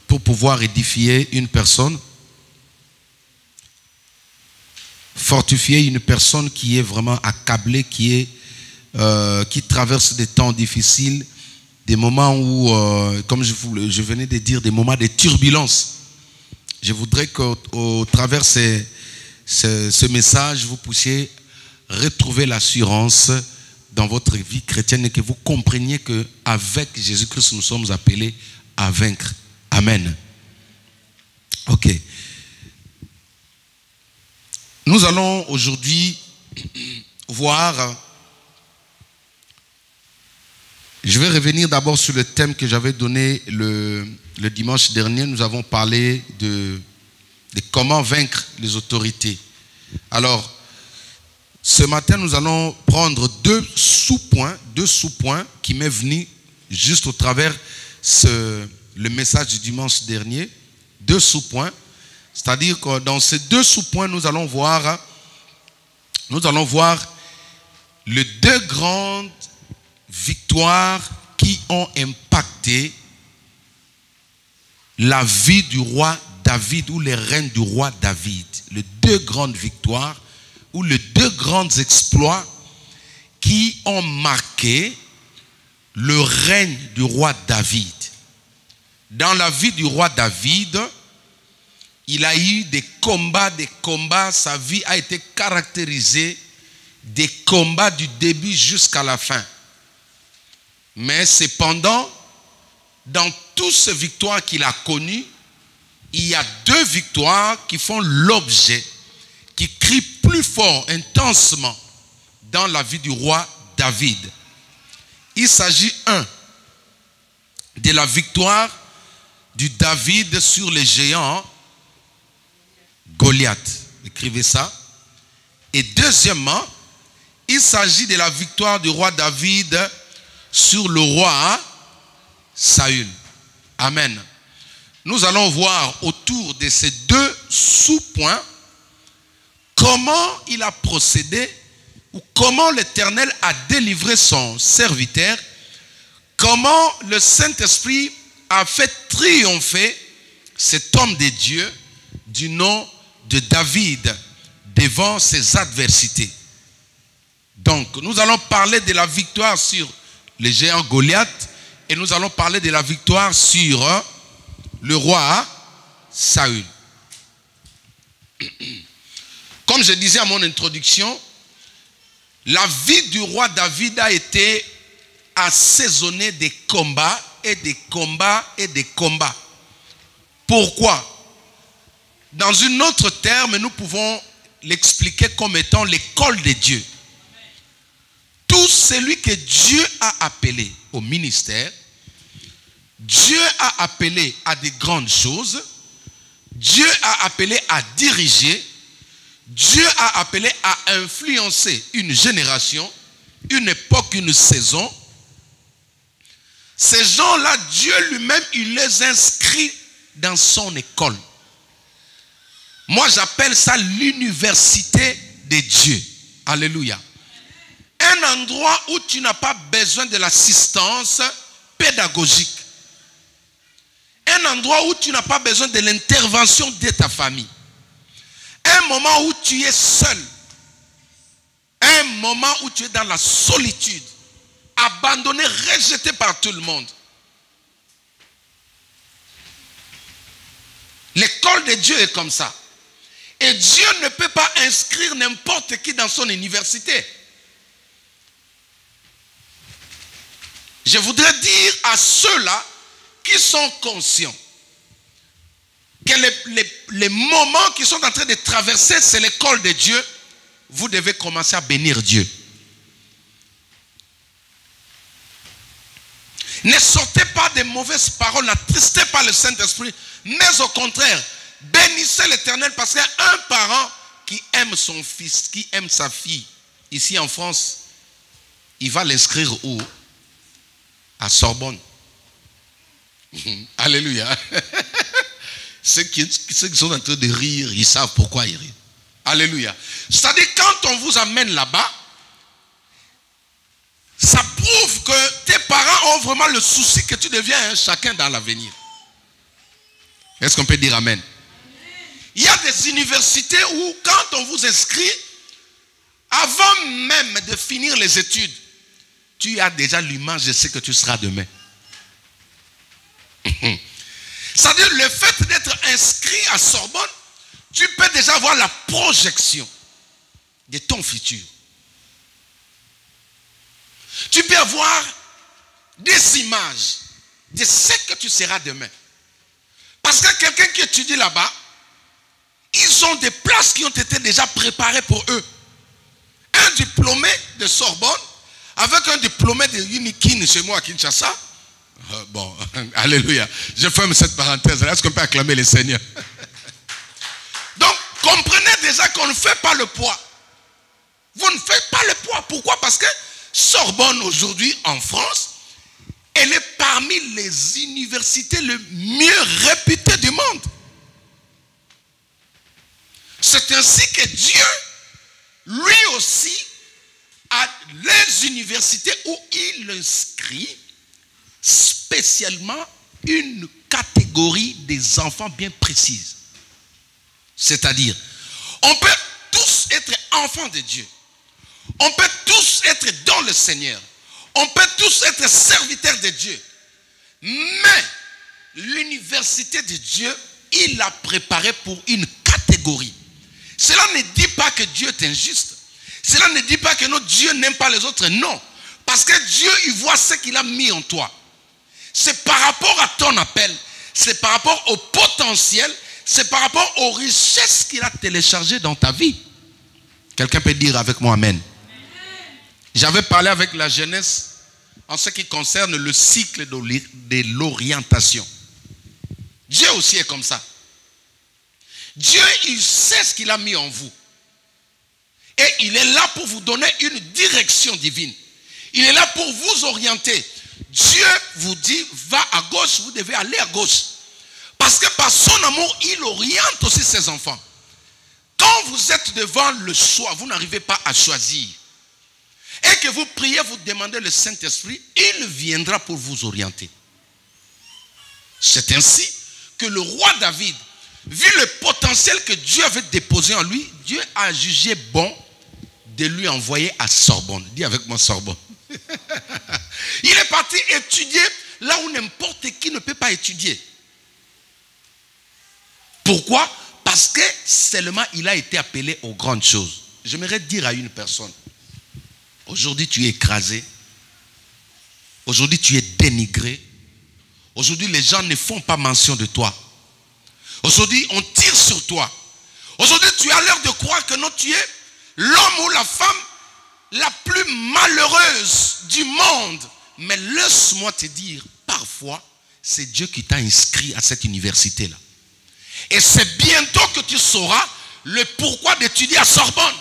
pour pouvoir édifier une personne, fortifier une personne qui est vraiment accablée, qui traverse des temps difficiles, des moments où, comme je venais de dire, des moments de turbulence. Je voudrais qu'au travers de ce message, vous puissiez retrouver l'assurance dans votre vie chrétienne et que vous compreniez qu'avec Jésus-Christ, nous sommes appelés à vaincre. Amen. Ok. Nous allons aujourd'hui voir, je vais revenir d'abord sur le thème que j'avais donné le dimanche dernier. Nous avons parlé de comment vaincre les autorités. Alors, ce matin, nous allons prendre deux sous-points qui m'est venu juste au travers le message du dimanche dernier. Deux sous-points. C'est-à-dire que dans ces deux sous-points, nous allons voir les deux grandes victoires qui ont impacté la vie du roi David ou les règnes du roi David. Les deux grandes victoires ou les deux grands exploits qui ont marqué le règne du roi David. Dans la vie du roi David, il a eu des combats, sa vie a été caractérisée des combats du début jusqu'à la fin. Mais cependant, dans toutes ces victoires qu'il a connues, il y a deux victoires qui font l'objet, qui crient plus fort, intensement, dans la vie du roi David. Il s'agit, de la victoire du David sur les géants Goliath. Écrivez ça. Et deuxièmement, il s'agit de la victoire du roi David sur le roi Saül. Amen. Nous allons voir autour de ces deux sous-points comment il a procédé ou comment l'Éternel a délivré son serviteur, comment le Saint-Esprit a fait triompher cet homme de Dieu du nom de David devant ses adversités. Donc, nous allons parler de la victoire sur les géants Goliath et nous allons parler de la victoire sur le roi Saül. Comme je disais à mon introduction, la vie du roi David a été assaisonnée des combats et des combats et des combats. Pourquoi? Dans une autre terme, nous pouvons l'expliquer comme étant l'école de Dieu. Tout celui que Dieu a appelé au ministère, Dieu a appelé à des grandes choses, Dieu a appelé à diriger, Dieu a appelé à influencer une génération, une époque, une saison. Ces gens-là, Dieu lui-même, il les inscrit dans son école. Moi, j'appelle ça l'université de Dieu. Alléluia. Un endroit où tu n'as pas besoin de l'assistance pédagogique. Un endroit où tu n'as pas besoin de l'intervention de ta famille. Un moment où tu es seul. Un moment où tu es dans la solitude. Abandonné, rejeté par tout le monde. L'école de Dieu est comme ça. Et Dieu ne peut pas inscrire n'importe qui dans son université. Je voudrais dire à ceux-là qui sont conscients que les moments qui sont en train de traverser, c'est l'école de Dieu. Vous devez commencer à bénir Dieu. Ne sortez pas de mauvaises paroles, n'attristez pas le Saint-Esprit, mais au contraire, bénissez l'Éternel parce qu'un parent qui aime son fils, qui aime sa fille, ici en France, il va l'inscrire où? À Sorbonne. Alléluia. Ceux qui sont en train de rire, ils savent pourquoi ils rient. Alléluia. C'est-à-dire quand on vous amène là-bas, ça prouve que tes parents ont vraiment le souci que tu deviens un chacun dans l'avenir. Est-ce qu'on peut dire amen? Il y a des universités où quand on vous inscrit, avant même de finir les études, tu as déjà l'image de ce que tu seras demain. C'est-à-dire le fait d'être inscrit à Sorbonne, tu peux déjà avoir la projection de ton futur. Tu peux avoir des images de ce que tu seras demain. Parce que quelqu'un qui étudie là-bas, ils ont des places qui ont été déjà préparées pour eux. Un diplômé de Sorbonne avec un diplômé de Unikin chez moi à Kinshasa. Bon, alléluia. Je ferme cette parenthèse. Est-ce qu'on peut acclamer les seigneurs? Donc, comprenez déjà qu'on ne fait pas le poids. Vous ne faites pas le poids. Pourquoi? Parce que Sorbonne aujourd'hui en France, elle est parmi les universités les mieux réputées du monde. C'est ainsi que Dieu, lui aussi, a les universités où il inscrit spécialement une catégorie des enfants bien précise. C'est-à-dire, on peut tous être enfants de Dieu. On peut tous être dans le Seigneur. On peut tous être serviteurs de Dieu. Mais l'université de Dieu, il l'a préparée pour une catégorie. Cela ne dit pas que Dieu est injuste. Cela ne dit pas que notre Dieu n'aime pas les autres. Non. Parce que Dieu, il voit ce qu'il a mis en toi. C'est par rapport à ton appel. C'est par rapport au potentiel. C'est par rapport aux richesses qu'il a téléchargées dans ta vie. Quelqu'un peut dire avec moi amen. J'avais parlé avec la jeunesse en ce qui concerne le cycle de l'orientation. Dieu aussi est comme ça. Dieu, il sait ce qu'il a mis en vous. Et il est là pour vous donner une direction divine. Il est là pour vous orienter. Dieu vous dit, va à gauche, vous devez aller à gauche. Parce que par son amour, il oriente aussi ses enfants. Quand vous êtes devant le choix, vous n'arrivez pas à choisir. Et que vous priez, vous demandez le Saint-Esprit, il viendra pour vous orienter. C'est ainsi que le roi David, vu le potentiel que Dieu avait déposé en lui, Dieu a jugé bon de lui envoyer à Sorbonne. Dis avec moi Sorbonne. Il est parti étudier là où n'importe qui ne peut pas étudier. Pourquoi? Parce que seulement il a été appelé aux grandes choses. J'aimerais dire à une personne, aujourd'hui tu es écrasé, aujourd'hui tu es dénigré, aujourd'hui les gens ne font pas mention de toi. Aujourd'hui on tire sur toi. Aujourd'hui tu as l'air de croire que non, tu es l'homme ou la femme la plus malheureuse du monde. Mais laisse-moi te dire, parfois, c'est Dieu qui t'a inscrit à cette université-là. Et c'est bientôt que tu sauras le pourquoi d'étudier à Sorbonne.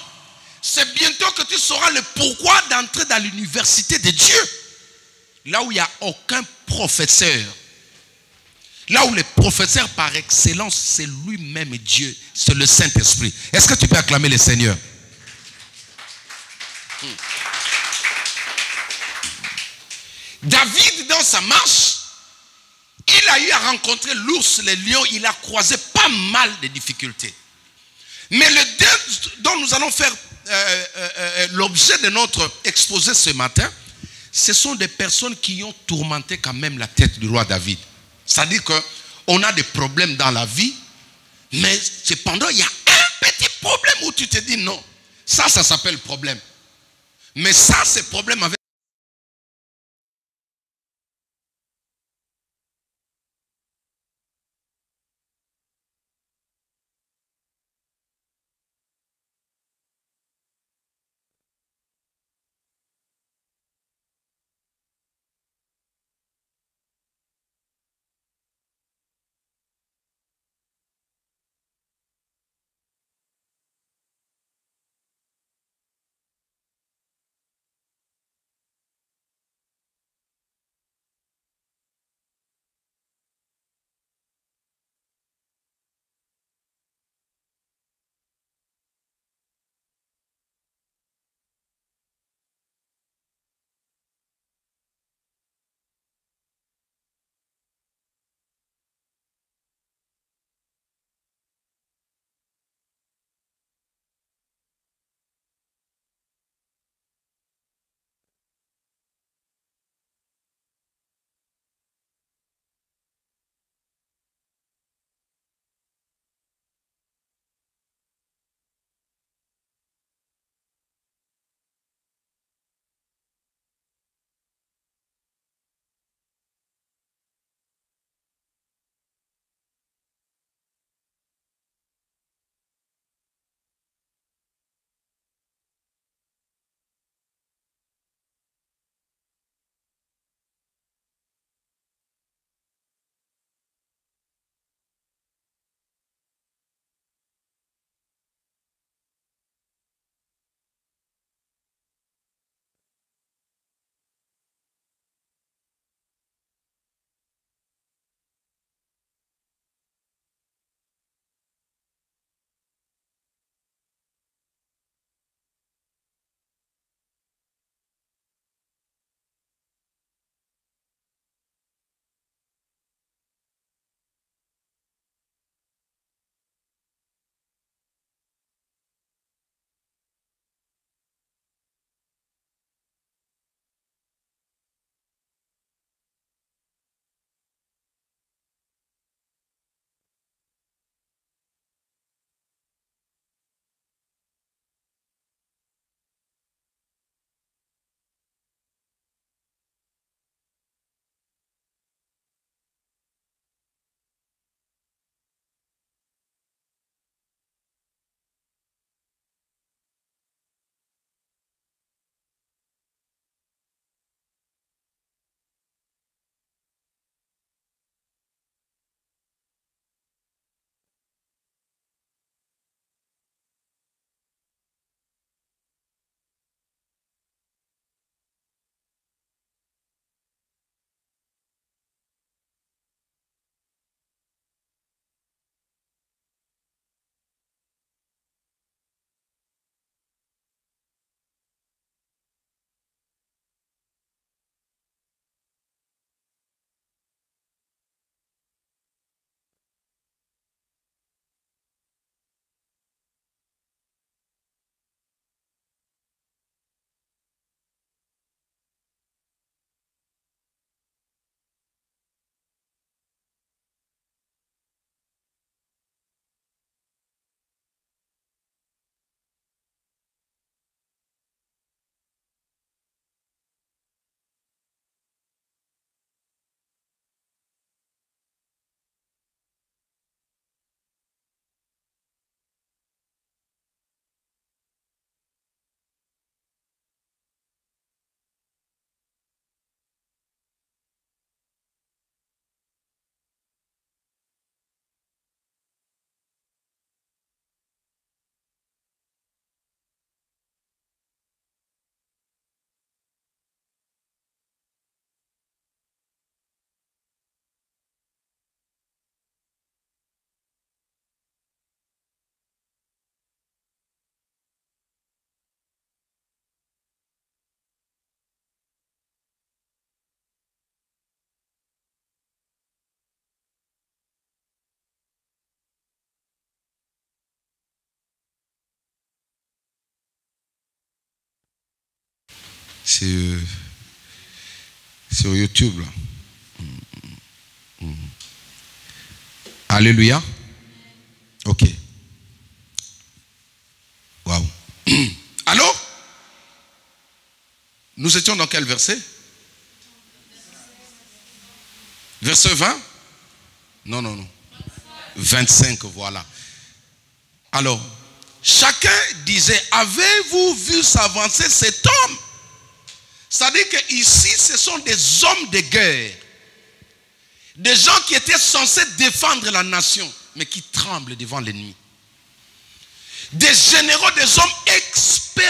C'est bientôt que tu sauras le pourquoi d'entrer dans l'université de Dieu. Là où il n'y a aucun professeur. Là où le professeur par excellence, c'est lui-même Dieu. C'est le Saint-Esprit. Est-ce que tu peux acclamer le Seigneur? David, dans sa marche, il a eu à rencontrer l'ours, le lion. Il a croisé pas mal de difficultés. Mais le deux dont nous allons faire l'objet de notre exposé ce matin, ce sont des personnes qui ont tourmenté quand même la tête du roi David. C'est-à-dire qu'on a des problèmes dans la vie, mais cependant, il y a un petit problème où tu te dis non. Ça s'appelle problème. Mais ça, c'est problème avec sur YouTube. Là. Alléluia. Ok. Waouh. Allô? Nous étions dans quel verset? Verset 20? Non. 25, voilà. Alors, chacun disait, avez-vous vu s'avancer cet homme? C'est-à-dire qu'ici, ce sont des hommes de guerre. Des gens qui étaient censés défendre la nation, mais qui tremblent devant l'ennemi. Des généraux, des hommes experts.